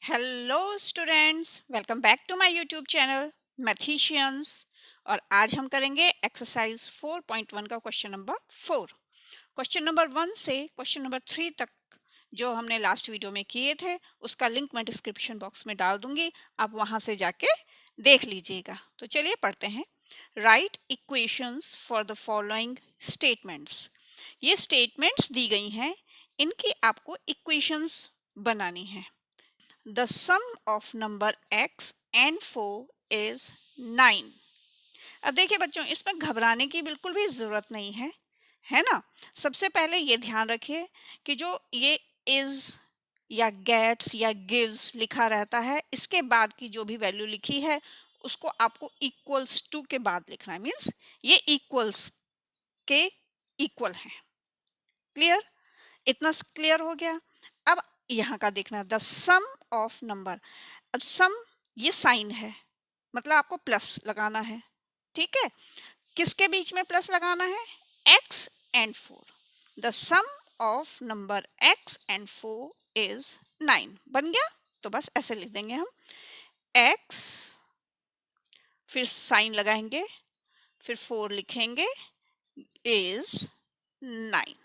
Hello students, welcome back to my YouTube channel Mathicians. और आज हम करेंगे एक्सरसाइज 4.1 का क्वेश्चन नंबर 4। क्वेश्चन नंबर 1 से क्वेश्चन नंबर 3 तक जो हमने लास्ट वीडियो में किए थे उसका लिंक मैं डिस्क्रिप्शन बॉक्स में डाल दूंगी, आप वहां से जाके देख लीजिएगा। तो चलिए पढ़ते हैं। Right equations for the following statements. ये स्टेटमेंट्स दी गई हैं, इनकी आपको इक्वेशंस बनानी है। The sum of number x and 4 is 9। अब देखिए बच्चों, इसमें घबराने की बिल्कुल भी जरूरत नहीं है ना। सबसे पहले ये ध्यान रखिए कि जो ये इज या गेट्स या गिव्स लिखा रहता है, इसके बाद की जो भी वैल्यू लिखी है उसको आपको इक्वल्स टू के बाद लिखना है। मीन्स ये इक्वल्स के इक्वल है। क्लियर? इतना क्लियर हो गया। अब यहाँ का देखना, द सम ऑफ नंबर। अब सम ये साइन है, मतलब आपको प्लस लगाना है। ठीक है, किसके बीच में प्लस लगाना है? x and 4। The sum of number x and 4 is 9। बन गया? तो बस ऐसे लिख देंगे हम x, फिर साइन लगाएंगे, फिर 4 लिखेंगे, इज 9।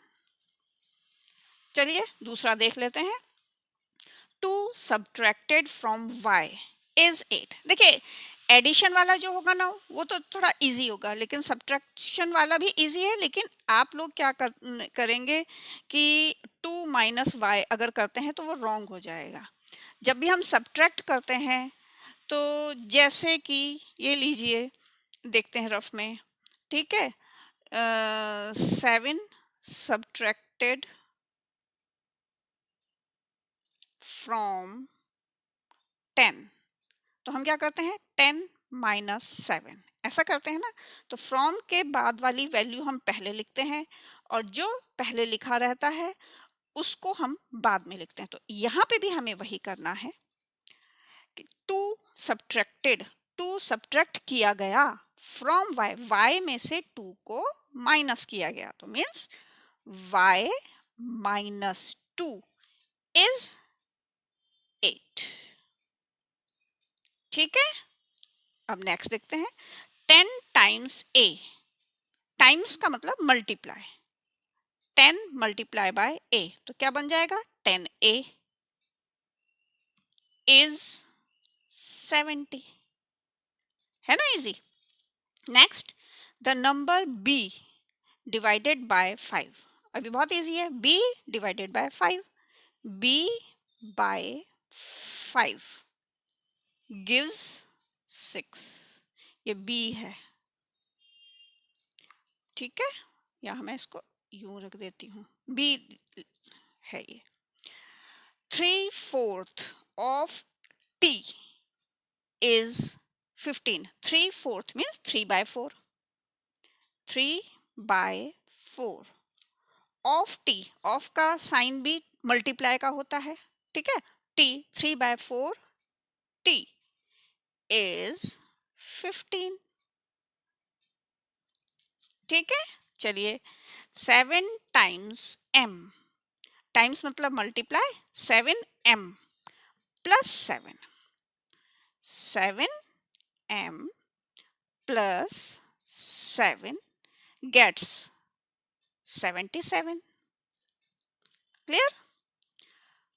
चलिए दूसरा देख लेते हैं। 2 subtracted from y is 8। देखिए एडिशन वाला जो होगा ना वो तो थोड़ा इजी होगा, लेकिन सब्ट्रैक्शन वाला भी इजी है। लेकिन आप लोग क्या करेंगे कि 2 माइनस वाई अगर करते हैं तो वो रॉन्ग हो जाएगा। जब भी हम सब्ट्रैक्ट करते हैं तो जैसे कि ये लीजिए, देखते हैं रफ में। ठीक है, 7 सब्ट्रैक्टेड फ्रॉम 10, तो हम क्या करते हैं 10 माइनस 7 ऐसा करते हैं ना। तो फ्रॉम के बाद वाली वैल्यू हम पहले लिखते हैं और जो पहले लिखा रहता है उसको हम बाद में लिखते हैं। तो यहाँ पे भी हमें वही करना है कि 2 सब्ट्रैक्टेड, 2 सब्ट्रैक्ट किया गया फ्रॉम y, y में से 2 को माइनस किया गया, तो मीन्स y माइनस 2 इज 8। ठीक है, अब नेक्स्ट देखते हैं। 10 टाइम्स a, टाइम्स का मतलब मल्टीप्लाई, 10 मल्टीप्लाई बाय a, तो क्या बन जाएगा 10a इज 70। है ना easy. Next, the number b divided by 5। अभी बहुत इजी है, b divided by 5, b by 5 gives 6। ये b है। ठीक है, यहाँ मैं इसको यूं रख देती हूँ, b है ये। 3/4 of t is 15। 3/4 means 3/4, 3/4 of t, of का साइन भी मल्टीप्लाई का होता है। ठीक है, t 3/4 t is 15। ठीक है, चलिए 7 टाइम्स m, टाइम्स मतलब multiply, 7m plus 7, 7m plus 7 gets 77। Clear?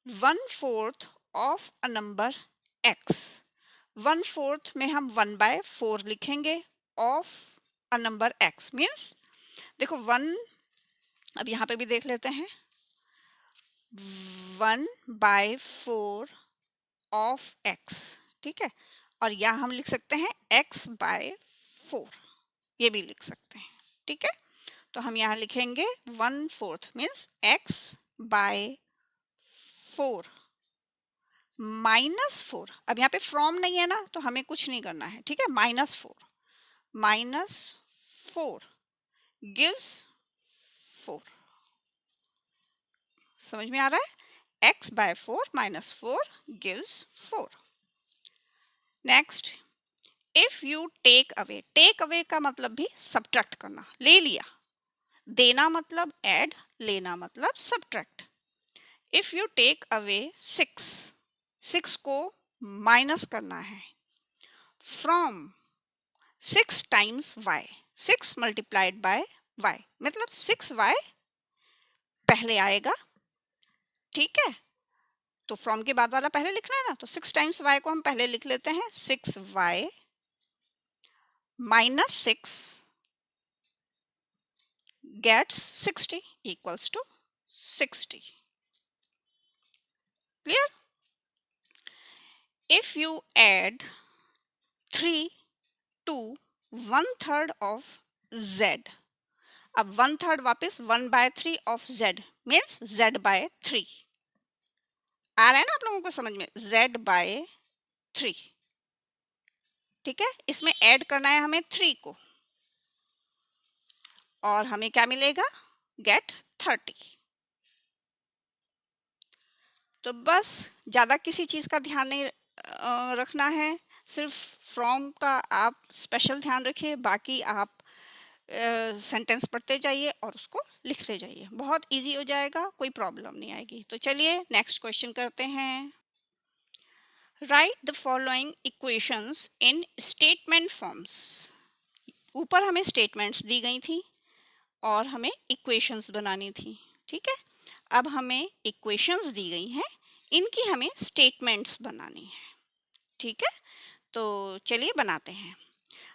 1/4 of a number x, 1/4 में हम 1/4 लिखेंगे of a number x। Means देखो 1, अब यहाँ पे भी देख लेते हैं, 1/4 ऑफ x। ठीक है, और यहाँ हम लिख सकते हैं x/4, ये भी लिख सकते हैं। ठीक है, तो हम यहाँ लिखेंगे 1/4 मीन्स x/4 -4। अब यहाँ पे फ्रॉम नहीं है ना, तो हमें कुछ नहीं करना है। ठीक है, -4 गिव्स 4। समझ में आ रहा है? x/4 -4 gives 4। Next, if you take away, take away का मतलब भी सब्ट्रैक्ट करना, ले लिया। देना मतलब ऐड, लेना मतलब subtract. If you take away 6, 6 को माइनस करना है from 6 times y, 6 multiplied by y, मतलब 6y पहले आएगा, ठीक है। तो फ्रॉम के बाद वाला पहले लिखना है ना, तो 6 टाइम्स y को हम पहले लिख लेते हैं, 6y minus 6 gets 60 equals to 60. Clear? If you add 3 to 1/3 of z, अब 1/3 वापस 1/3 of z means z/3 आ रहा है ना आप लोगों को समझ में, z/3, ठीक है। इसमें ऐड करना है हमें 3 को और हमें क्या मिलेगा, गेट 30। तो बस ज़्यादा किसी चीज़ का ध्यान नहीं रखना है, सिर्फ फ्रॉम का आप स्पेशल ध्यान रखिए, बाकी आप सेंटेंस पढ़ते जाइए और उसको लिखते जाइए, बहुत इजी हो जाएगा, कोई प्रॉब्लम नहीं आएगी। तो चलिए नेक्स्ट क्वेश्चन करते हैं। Right the following equations in statement forms. ऊपर हमें स्टेटमेंट्स दी गई थी और हमें इक्वेशंस बनानी थी, ठीक है। अब हमें इक्वेशंस दी गई हैं, इनकी हमें स्टेटमेंट्स बनानी है, ठीक है। तो चलिए बनाते हैं।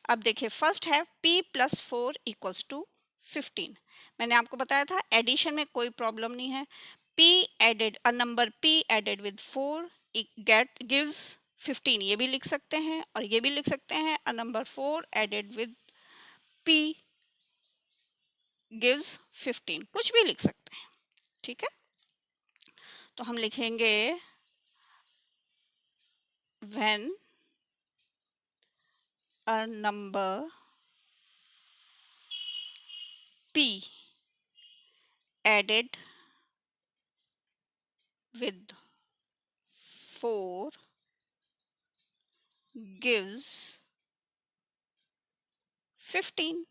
अब देखिए फर्स्ट है p + 4 = 15। मैंने आपको बताया था एडिशन में कोई प्रॉब्लम नहीं है। p added, a number p added with 4 get gives 15, ये भी लिख सकते हैं और ये भी लिख सकते हैं, a number 4 added with p gives 15, कुछ भी लिख सकते हैं, ठीक है। तो हम लिखेंगे when a number p added with 4 gives 15,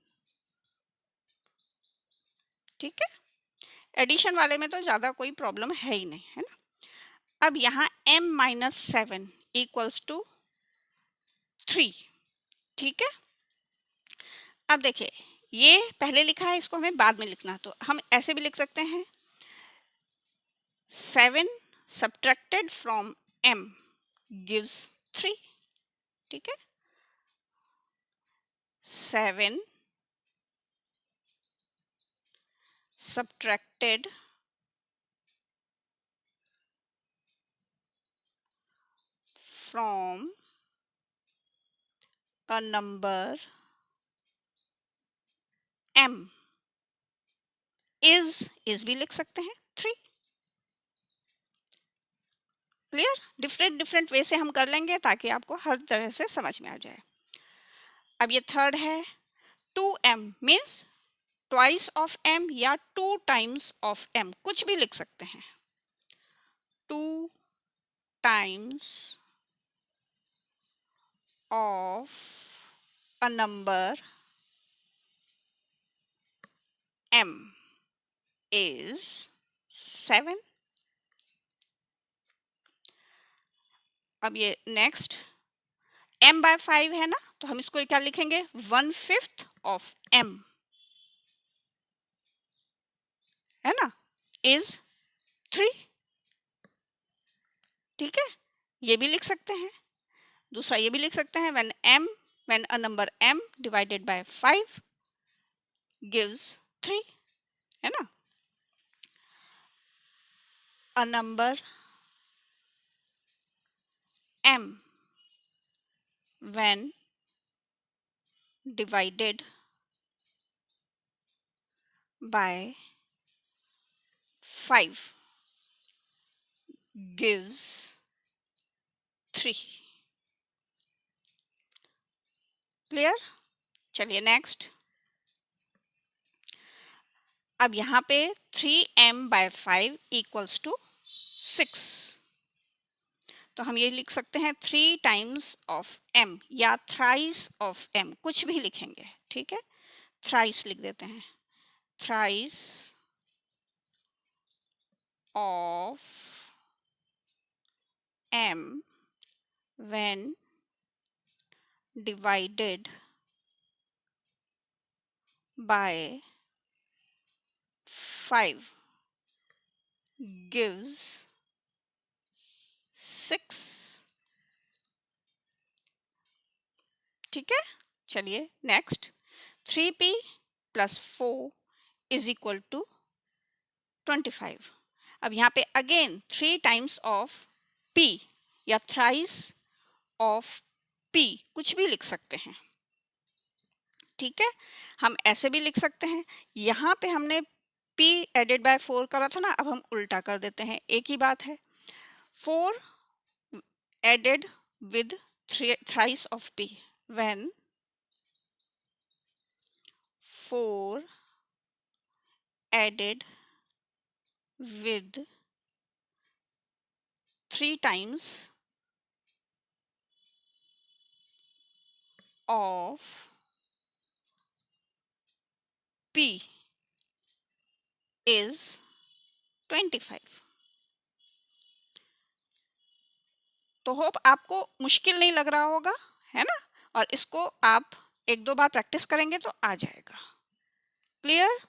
ठीक है। एडिशन वाले में तो ज़्यादा कोई प्रॉब्लम है ही नहीं, है ना। अब यहाँ m-7 = 3, ठीक है। अब देखिए ये पहले लिखा है, इसको हमें बाद में लिखना, तो हम ऐसे भी लिख सकते हैं 7 subtracted from m gives 3, ठीक है। 7 subtracted from a number m is भी लिख सकते हैं 3। क्लियर? डिफरेंट डिफरेंट वे से हम कर लेंगे ताकि आपको हर तरह से समझ में आ जाए। अब ये थर्ड है 2m means twice of m या 2 टाइम्स ऑफ m, कुछ भी लिख सकते हैं। 2 times of a number m is 7। अब ये नेक्स्ट m/5 है ना, तो हम इसको क्या लिखेंगे, 1/5 ऑफ m, है ना, इज 3, ठीक है। ये भी लिख सकते हैं। दूसरा ये भी लिख सकते हैं when a number m divided by 5 gives 3, है ना। a number m when divided by 5 gives 3। Clear? चलिए नेक्स्ट। अब यहाँ पे 3m/5 = 6, तो हम ये लिख सकते हैं 3 टाइम्स ऑफ m या थ्राइस ऑफ m, कुछ भी लिखेंगे, ठीक है। थ्राइस लिख देते हैं, thrice of m when divided by 5 gives 6. ठीक है, चलिए next. 3p plus 4 is equal to 25. अब यहाँ पे अगेन 3 टाइम्स ऑफ p या थ्राइस ऑफ p कुछ भी लिख सकते हैं. ठीक है, हम ऐसे भी लिख सकते हैं. यहाँ पे हमने p एडेड बाय 4 करा था ना, अब हम उल्टा कर देते हैं, एक ही बात है. 4 added with thrice of p when 4 added with 3 times of p is 25. तो होप आपको मुश्किल नहीं लग रहा होगा, है ना? और इसको आप एक दो बार प्रैक्टिस करेंगे तो आ जाएगा. क्लियर?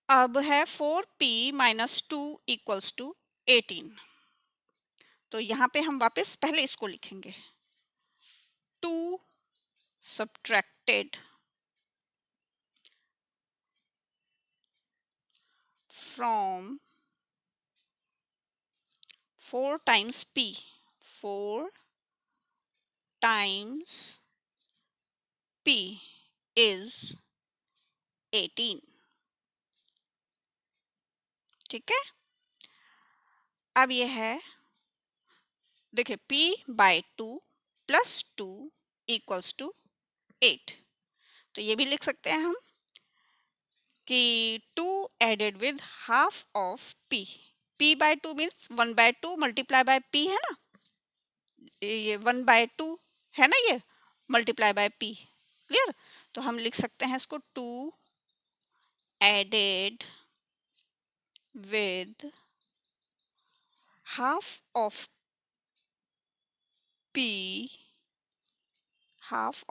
अब है 4p माइनस 2 इक्वल्स टू 18. तो यहाँ पे हम वापस पहले इसको लिखेंगे. 2 subtracted from 4 times p. 4 times p is 18. ठीक है, अब ये है, देखिए p by 2 plus 2 equals to 8. तो ये भी लिख सकते हैं हम कि 2 added with half of p. p by 2 means 1 by 2 multiply by p है ना, ये 1 बाय 2 है ना, ये मल्टीप्लाई बाय p. क्लियर? तो हम लिख सकते हैं इसको 2 added with half of p, half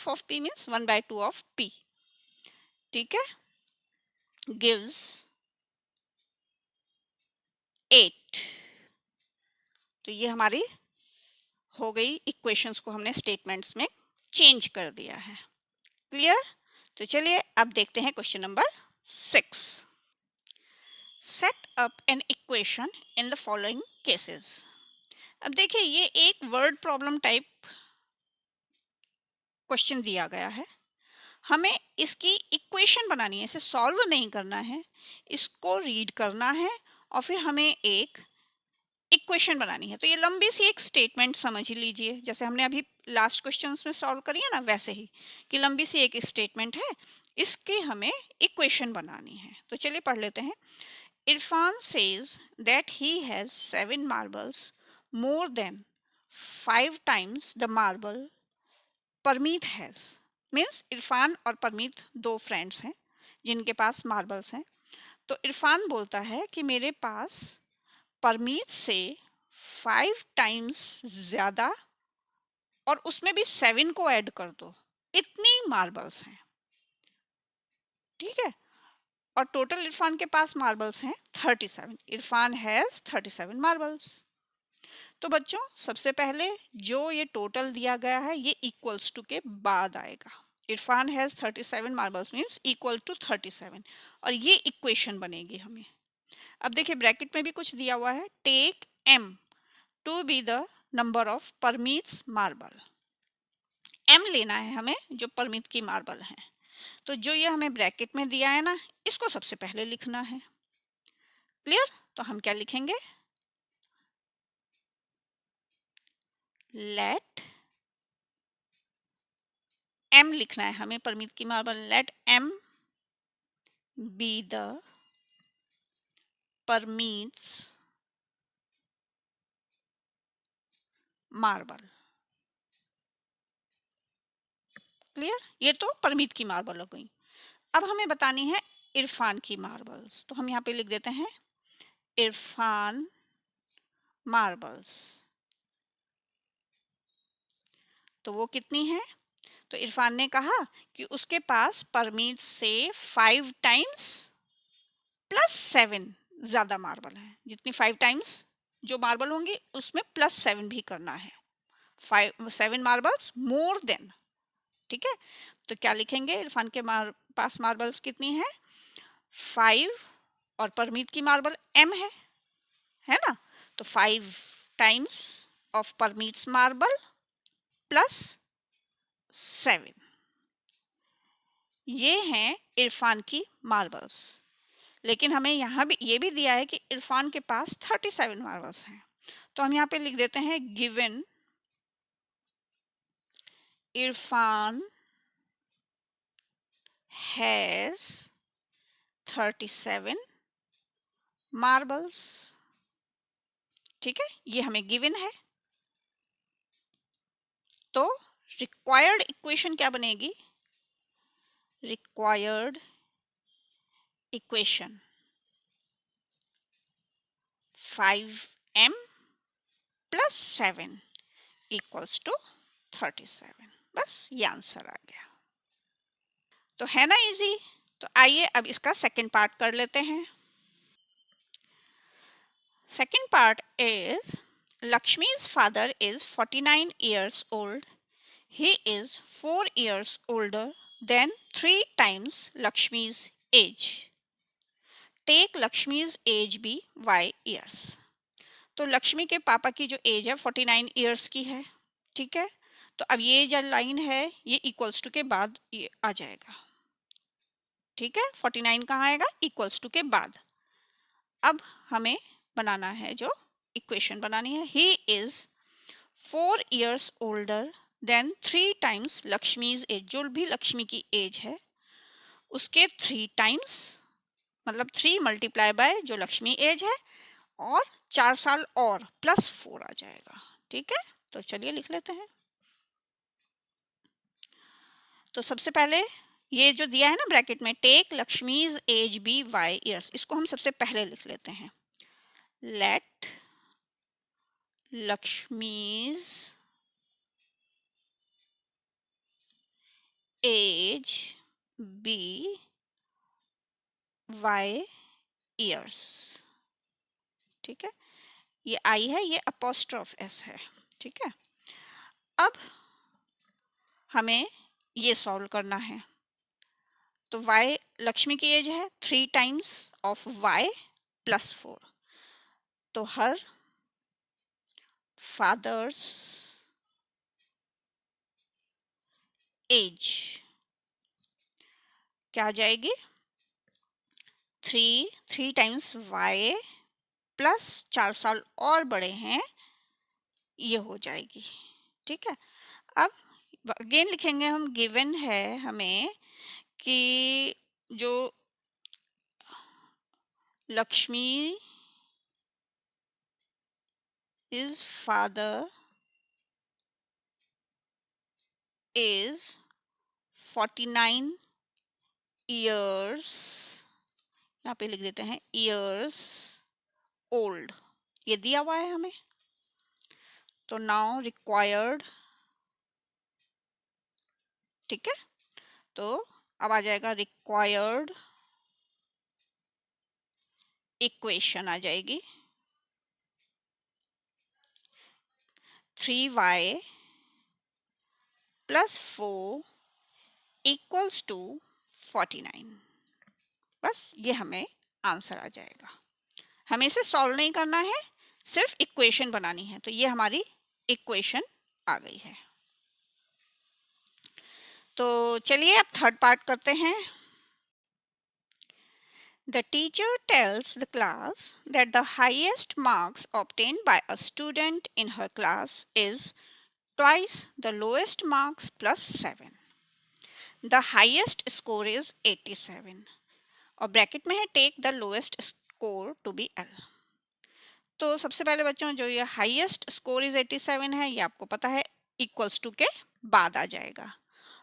of p means 1 by 2 of p. ठीक है, gives 8. तो ये हमारी हो गई, इक्वेशंस को हमने स्टेटमेंट्स में चेंज कर दिया है. क्लियर? तो चलिए अब देखते हैं question number 6. Set up an equation in the following cases. अब देखिए ये एक वर्ड प्रॉब्लम टाइप क्वेश्चन दिया गया है. हमें इसकी इक्वेशन बनानी है, इसे सॉल्व नहीं करना है, इसको रीड करना है और फिर हमें एक इक्वेशन बनानी है. तो ये लंबी सी एक स्टेटमेंट समझ लीजिए, जैसे हमने अभी लास्ट क्वेश्चंस में सॉल्व करी है ना, वैसे ही कि लंबी सी एक स्टेटमेंट है, इसकी हमें इक्वेशन बनानी है. तो चलिए पढ़ लेते हैं. Irfan says that he has 7 marbles more than 5 times the marble Parmeet has. Means Irfan और परमीत दो फ्रेंड्स हैं जिनके पास मार्बल्स हैं. तो इरफान बोलता है कि मेरे पास परमीत से 5 टाइम्स ज्यादा और उसमें भी 7 को ऐड कर दो, इतनी मार्बल्स हैं. ठीक है, और टोटल इरफान के पास मार्बल्स हैं 37. Irfan has 37 marbles. तो बच्चों सबसे पहले जो ये टोटल दिया गया है ये इक्वल्स टू के बाद आएगा. Irfan has 37 marbles means equal to 37 और ये इक्वेशन बनेगी हमें. अब देखिए ब्रैकेट में भी कुछ दिया हुआ है. Take m to be the number of Parmeet's marble. m लेना है हमें जो परमीत की मार्बल है. तो जो ये हमें ब्रैकेट में दिया है ना, इसको सबसे पहले लिखना है. क्लियर? तो हम क्या लिखेंगे? लेट m लिखना है हमें परमीत की marble. Let m be the Parmeet's marble. Clear? ये तो परमीत की मार्बल हो गई. अब हमें बतानी है इरफान की मार्बल्स. तो हम यहाँ पे लिख देते हैं इरफान मार्बल्स। तो वो कितनी है? तो इरफान ने कहा कि उसके पास परमीत से 5 टाइम्स प्लस 7 ज्यादा मार्बल है। जितनी 5 टाइम्स जो मार्बल होंगी उसमें प्लस 7 भी करना है। 7 मार्बल्स मोर देन। ठीक है, तो क्या लिखेंगे? इरफान के पास मार्बल्स कितनी है? 5, और परमीत की मार्बल m है ना? तो 5 टाइम्स ऑफ परमीत्स मार्बल प्लस 7, ये हैं इरफान की मार्बल्स। लेकिन हमें यहाँ भी ये भी दिया है कि इरफान के पास 37 मार्बल्स हैं। तो हम यहाँ पे लिख देते हैं गिवन इरफान हैज 37 मार्बल्स। ठीक है, ये हमें गिवन है। तो रिक्वायर्ड इक्वेशन क्या बनेगी? Required equation 5m plus 7 equals to 37। बस ये आंसर आ गया। तो है ना इजी? तो आइए अब इसका सेकंड पार्ट कर लेते हैं। Second part is Lakshmi's father is 49 years old. He is 4 years older than 3 times Lakshmi's age. Take Lakshmi's age be y years. तो लक्ष्मी के पापा की जो एज है 49 ईयर्स की है। ठीक है, तो अब ये जो लाइन है ये इक्वल्स टू के बाद ये आ जाएगा। ठीक है, 49 कहाँ आएगा? इक्वल्स टू के बाद। अब हमें बनाना है, जो इक्वेशन बनानी है, he is 4 years older than 3 times Lakshmi's age. जो भी लक्ष्मी की एज है उसके 3 टाइम्स, मतलब 3 मल्टीप्लाई बाय जो लक्ष्मी एज है, और 4 साल और प्लस 4 आ जाएगा। ठीक है, तो चलिए लिख लेते हैं। तो सबसे पहले ये जो दिया है ना ब्रैकेट में, take Lakshmi's age be y years, इसको हम सबसे पहले लिख लेते हैं। Let Lakshmi's age be y years. ठीक है, ये आई है, ये अपोस्ट्रोफ एस है। ठीक है, अब हमें ये सॉल्व करना है। तो y लक्ष्मी की एज है 3 टाइम्स ऑफ y प्लस 4। तो हर फादर्स एज क्या आ जाएगी? 3 टाइम्स y प्लस 4 साल और बड़े हैं, ये हो जाएगी। ठीक है, अब अगेन लिखेंगे हम, गिवन है हमें कि जो Lakshmi his father is 49 years, यहाँ पे लिख देते हैं years old, ये दिया हुआ है हमें। तो नाउ रिक्वायर्ड, ठीक है, तो अब आ जाएगा रिक्वायर्ड इक्वेशन आ जाएगी 3y प्लस 4 इक्वल्स टू 49। बस ये हमें आंसर आ जाएगा। हमें इसे सॉल्व नहीं करना है, सिर्फ इक्वेशन बनानी है। तो ये हमारी इक्वेशन आ गई है। तो चलिए अब थर्ड पार्ट करते हैं। The teacher tells the class that the highest marks obtained by a student in her class is twice the lowest marks plus 7. The highest score is 87. और ब्रैकेट में है take the lowest score to be L। तो सबसे पहले बच्चों, जो ये highest score is 87 है, ये आपको पता है इक्वल्स टू के बाद आ जाएगा।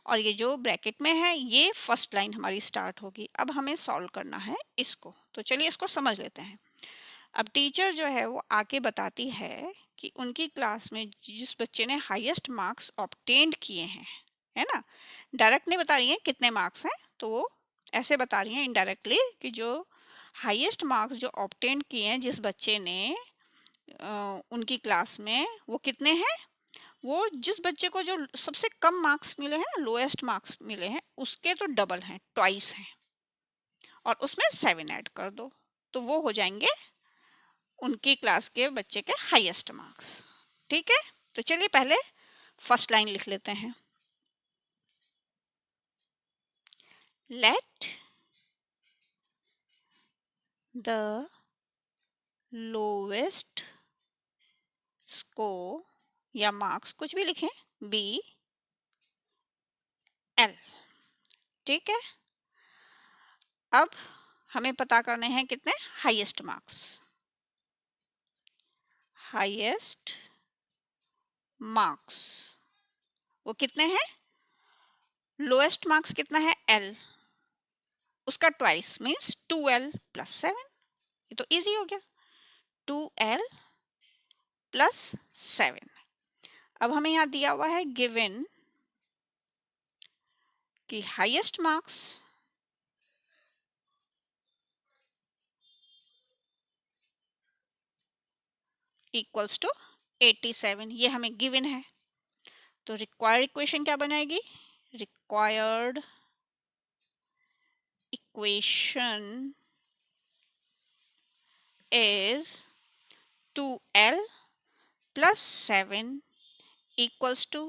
और ये जो ब्रैकेट में है ये फर्स्ट लाइन हमारी स्टार्ट होगी। अब हमें सॉल्व करना है इसको। तो चलिए इसको समझ लेते हैं। अब टीचर जो है वो आके बताती है कि उनकी क्लास में जिस बच्चे ने हाईएस्ट मार्क्स ऑब्टेन्ड किए हैं, है ना, डायरेक्ट नहीं बता रही हैं कितने मार्क्स हैं, तो वो ऐसे बता रही हैं इनडायरेक्टली कि जो हाईएस्ट मार्क्स जो ऑब्टेन किए हैं जिस बच्चे ने उनकी क्लास में, वो कितने हैं, वो जिस बच्चे को जो सबसे कम मार्क्स मिले हैं ना, लोएस्ट मार्क्स मिले हैं, उसके तो डबल हैं, ट्वाइस हैं, और उसमें 7 ऐड कर दो तो वो हो जाएंगे उनकी क्लास के बच्चे के हाईएस्ट मार्क्स। ठीक है, तो चलिए पहले फर्स्ट लाइन लिख लेते हैं। लेट द लोएस्ट स्कोर या मार्क्स कुछ भी लिखें बी एल। ठीक है, अब हमें पता करने हैं कितने हाईएस्ट मार्क्स। हाईएस्ट मार्क्स वो कितने हैं, लोएस्ट मार्क्स कितना है एल, उसका ट्वाइस मीन्स 2l प्लस 7। ये तो इजी हो गया, 2l प्लस 7। अब हमें यहाँ दिया हुआ है गिवन कि हाईएस्ट मार्क्स इक्वल्स टू 87, ये हमें गिवन है। तो रिक्वायर्ड इक्वेशन क्या बनाएगी, required equation is 2l plus 7 equals to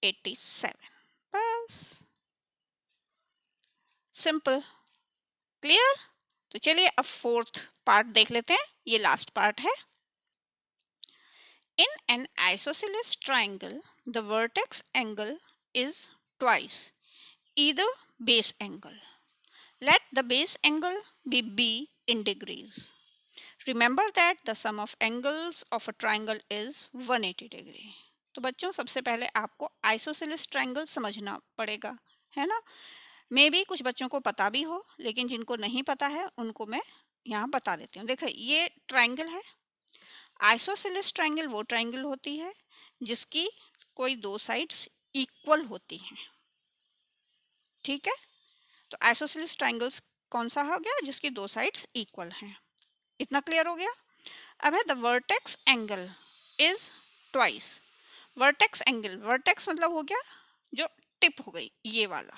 87। बस, सिंपल, क्लियर। तो चलिए अब फोर्थ पार्ट देख लेते हैं, ये लास्ट पार्ट है। In an isosceles triangle, the vertex angle is twice either base angle. Let the base angle be b in degrees. Remember that the sum of angles of a triangle is 180 degree. तो बच्चों सबसे पहले आपको isosceles triangle समझना पड़ेगा, है ना। मे भी कुछ बच्चों को पता भी हो, लेकिन जिनको नहीं पता है उनको मैं यहाँ बता देती हूँ। देखो ये ट्रायंगल है, आइसोसेलेस ट्रायंगल वो ट्रायंगल होती है जिसकी कोई दो साइड्स इक्वल होती हैं। ठीक है, तो आइसोसेलेस ट्रायंगल्स कौन सा हो गया, जिसकी दो साइड्स इक्वल हैं। इतना क्लियर हो गया। अब है the vertex angle is twice. Vertex angle, vertex मतलब हो गया जो टिप हो गई, ये वाला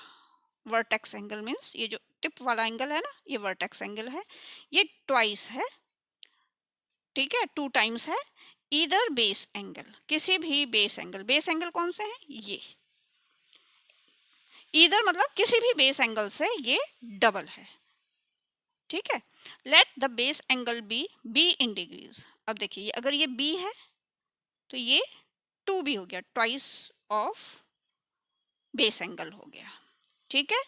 वर्टेक्स एंगल मीन्स ये जो टिप वाला एंगल है ना, ये वर्टेक्स एंगल है, ये ट्वाइस है। ठीक है, 2 टाइम्स है। ईदर बेस एंगल, किसी भी बेस एंगल, बेस एंगल कौन से हैं, ये ईदर मतलब किसी भी बेस एंगल से ये डबल है। ठीक है, let the base angle be b in degrees. अब देखिए अगर ये बी है तो ये 2b हो गया, ट्वाइस ऑफ बेस एंगल हो गया। ठीक है,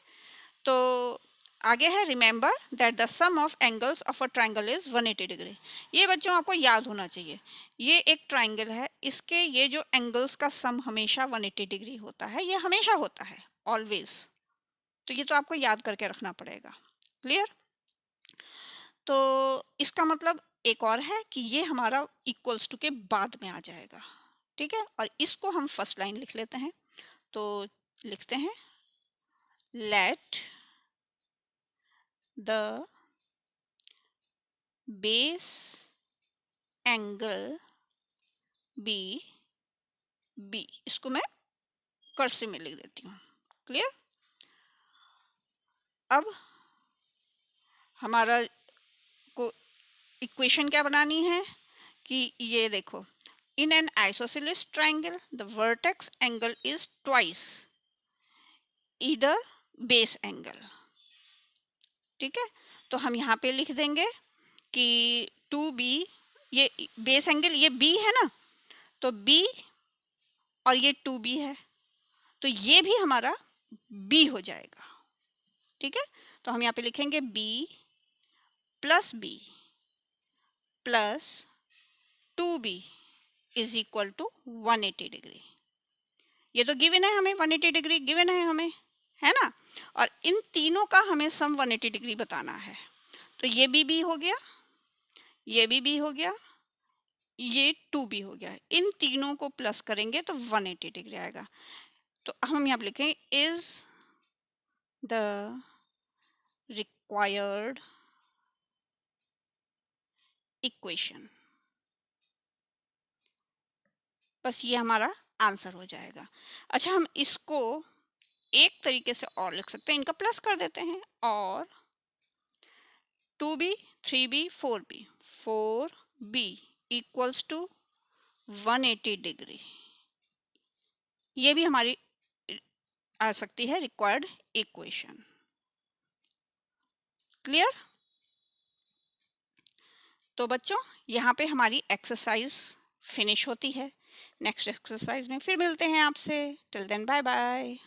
तो आगे है remember that the sum of angles of a triangle is 180 degree. ये बच्चों आपको याद होना चाहिए, ये एक ट्रायंगल है, इसके ये जो एंगल्स का सम हमेशा 180 डिग्री होता है, ये हमेशा होता है, ऑलवेज। तो ये तो आपको याद करके रखना पड़ेगा। क्लियर। तो इसका मतलब एक और है कि ये हमारा इक्वल्स टू के बाद में आ जाएगा। ठीक है, और इसको हम फर्स्ट लाइन लिख लेते हैं। तो लिखते हैं let the base angle be b, इसको मैं कर्सिव में लिख देती हूँ। क्लियर। अब हमारा को इक्वेशन क्या बनानी है कि ये देखो, in an isosceles triangle the vertex angle is twice either base angle. ठीक है, तो हम यहाँ पे लिख देंगे कि 2b, ये बेस एंगल ये b है ना, तो b और ये 2b है, तो ये भी हमारा b हो जाएगा। ठीक है, तो हम यहाँ पे लिखेंगे b plus b plus 2b is equal to 180 degree. ये तो गिवन है हमें, 180 डिग्री गिवन है हमें, है ना। और इन तीनों का हमें सम 180 डिग्री बताना है। तो ये b हो गया, ये भी बी हो गया, ये 2b हो गया। इन तीनों को प्लस करेंगे तो 180 डिग्री आएगा। तो हम यहाँ पे लिखें इज द रिक्वायर्ड इक्वेशन। बस ये हमारा आंसर हो जाएगा। अच्छा, हम इसको एक तरीके से और लिख सकते हैं, इनका प्लस कर देते हैं, और 2b 3b 4b 4b equals to 180 degree. ये भी हमारी आ सकती है रिक्वायर्ड इक्वेशन। क्लियर? तो बच्चों, यहाँ पे हमारी एक्सरसाइज फिनिश होती है। नेक्स्ट एक्सरसाइज में फिर मिलते हैं आपसे। Till then bye bye.